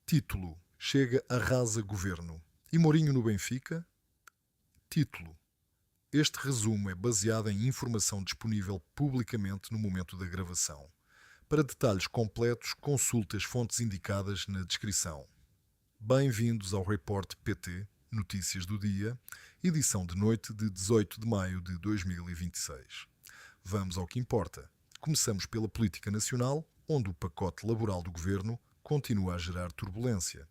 Título: Chega arrasa governo. E Mourinho no Benfica? Título: Este resumo é baseado em informação disponível publicamente no momento da gravação. Para detalhes completos, consulte as fontes indicadas na descrição. Bem-vindos ao Report PT, Notícias do Dia, edição de noite de 18 de maio de 2026. Vamos ao que importa. Começamos pela política nacional, onde o pacote laboral do governo continua a gerar turbulência.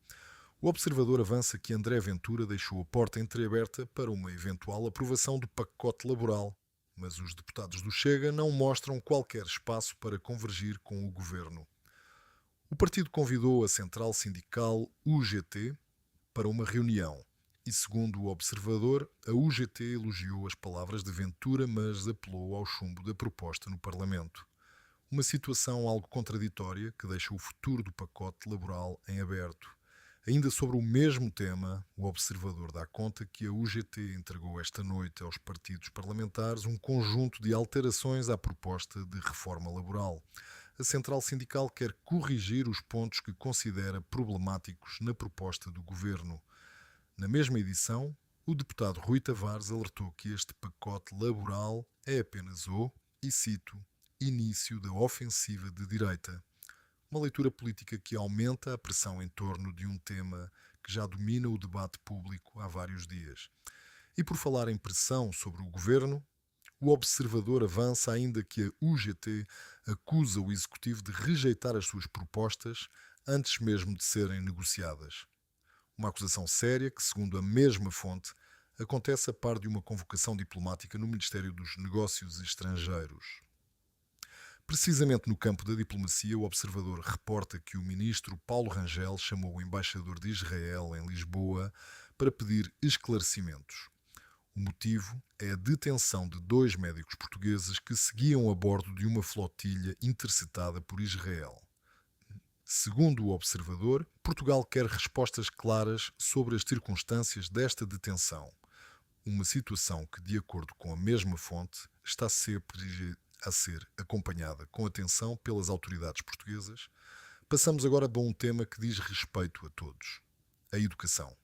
O Observador avança que André Ventura deixou a porta entreaberta para uma eventual aprovação do pacote laboral, mas os deputados do Chega não mostram qualquer espaço para convergir com o governo. O partido convidou a central sindical UGT para uma reunião e, segundo o Observador, a UGT elogiou as palavras de Ventura, mas apelou ao chumbo da proposta no Parlamento. Uma situação algo contraditória que deixa o futuro do pacote laboral em aberto. Ainda sobre o mesmo tema, o Observador dá conta que a UGT entregou esta noite aos partidos parlamentares um conjunto de alterações à proposta de reforma laboral. A central sindical quer corrigir os pontos que considera problemáticos na proposta do governo. Na mesma edição, o deputado Rui Tavares alertou que este pacote laboral é apenas e cito, início da ofensiva de direita. Uma leitura política que aumenta a pressão em torno de um tema que já domina o debate público há vários dias. E por falar em pressão sobre o governo, o Observador avança ainda que a UGT acusa o Executivo de rejeitar as suas propostas antes mesmo de serem negociadas. Uma acusação séria que, segundo a mesma fonte, acontece a par de uma convocação diplomática no Ministério dos Negócios Estrangeiros. Precisamente no campo da diplomacia, o Observador reporta que o ministro Paulo Rangel chamou o embaixador de Israel em Lisboa para pedir esclarecimentos. O motivo é a detenção de 2 médicos portugueses que seguiam a bordo de uma flotilha interceptada por Israel. Segundo o Observador, Portugal quer respostas claras sobre as circunstâncias desta detenção. Uma situação que, de acordo com a mesma fonte, está a ser acompanhada com atenção pelas autoridades portuguesas. Passamos agora a um tema que diz respeito a todos: a educação.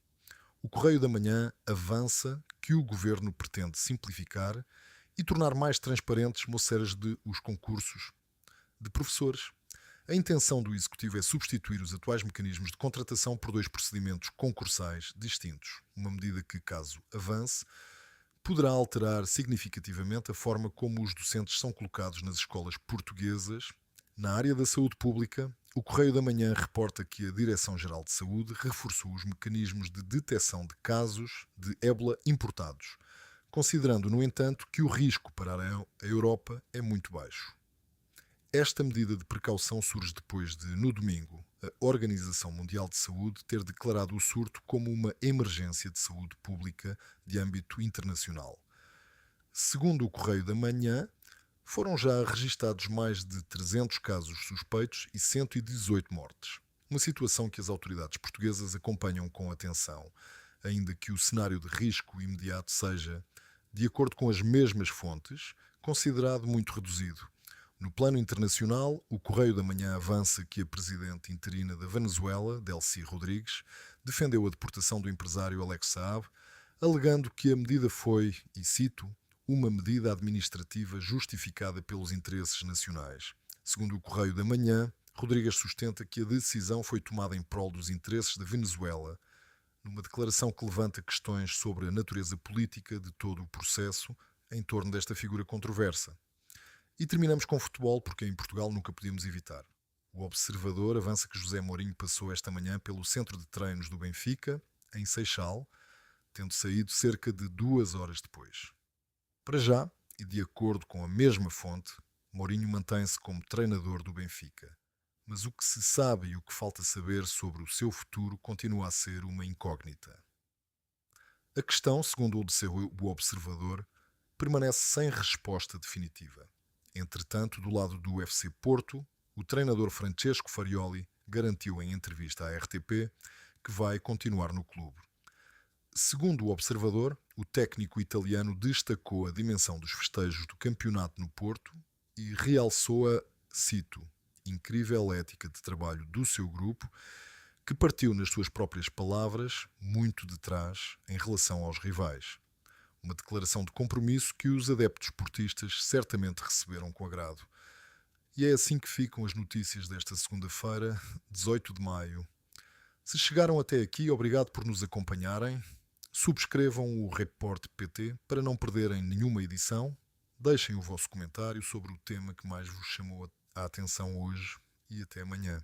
O Correio da Manhã avança que o governo pretende simplificar e tornar mais transparentes moceiras de os concursos de professores. A intenção do Executivo é substituir os atuais mecanismos de contratação por 2 procedimentos concursais distintos, uma medida que, caso avance, poderá alterar significativamente a forma como os docentes são colocados nas escolas portuguesas. Na área da saúde pública, o Correio da Manhã reporta que a Direção-Geral de Saúde reforçou os mecanismos de detecção de casos de ébola importados, considerando, no entanto, que o risco para a Europa é muito baixo. Esta medida de precaução surge depois de, no domingo, a Organização Mundial de Saúde ter declarado o surto como uma emergência de saúde pública de âmbito internacional. Segundo o Correio da Manhã, foram já registados mais de 300 casos suspeitos e 118 mortes. Uma situação que as autoridades portuguesas acompanham com atenção, ainda que o cenário de risco imediato seja, de acordo com as mesmas fontes, considerado muito reduzido. No plano internacional, o Correio da Manhã avança que a presidente interina da Venezuela, Delcy Rodrigues, defendeu a deportação do empresário Alex Saab, alegando que a medida foi, e cito, uma medida administrativa justificada pelos interesses nacionais. Segundo o Correio da Manhã, Rodrigues sustenta que a decisão foi tomada em prol dos interesses da Venezuela, numa declaração que levanta questões sobre a natureza política de todo o processo em torno desta figura controversa. E terminamos com futebol, porque em Portugal nunca podíamos evitar. O Observador avança que José Mourinho passou esta manhã pelo centro de treinos do Benfica, em Seixal, tendo saído cerca de 2 horas depois. Para já, e de acordo com a mesma fonte, Mourinho mantém-se como treinador do Benfica. Mas o que se sabe e o que falta saber sobre o seu futuro continua a ser uma incógnita. A questão, segundo o Observador, permanece sem resposta definitiva. Entretanto, do lado do UFC Porto, o treinador Francesco Farioli garantiu em entrevista à RTP que vai continuar no clube. Segundo o Observador, o técnico italiano destacou a dimensão dos festejos do campeonato no Porto e realçou a, cito, incrível ética de trabalho do seu grupo, que partiu, nas suas próprias palavras, muito de trás em relação aos rivais. Uma declaração de compromisso que os adeptos portistas certamente receberam com agrado. E é assim que ficam as notícias desta segunda-feira, 18 de maio. Se chegaram até aqui, obrigado por nos acompanharem. Subscrevam o Report PT para não perderem nenhuma edição. Deixem o vosso comentário sobre o tema que mais vos chamou a atenção hoje e até amanhã.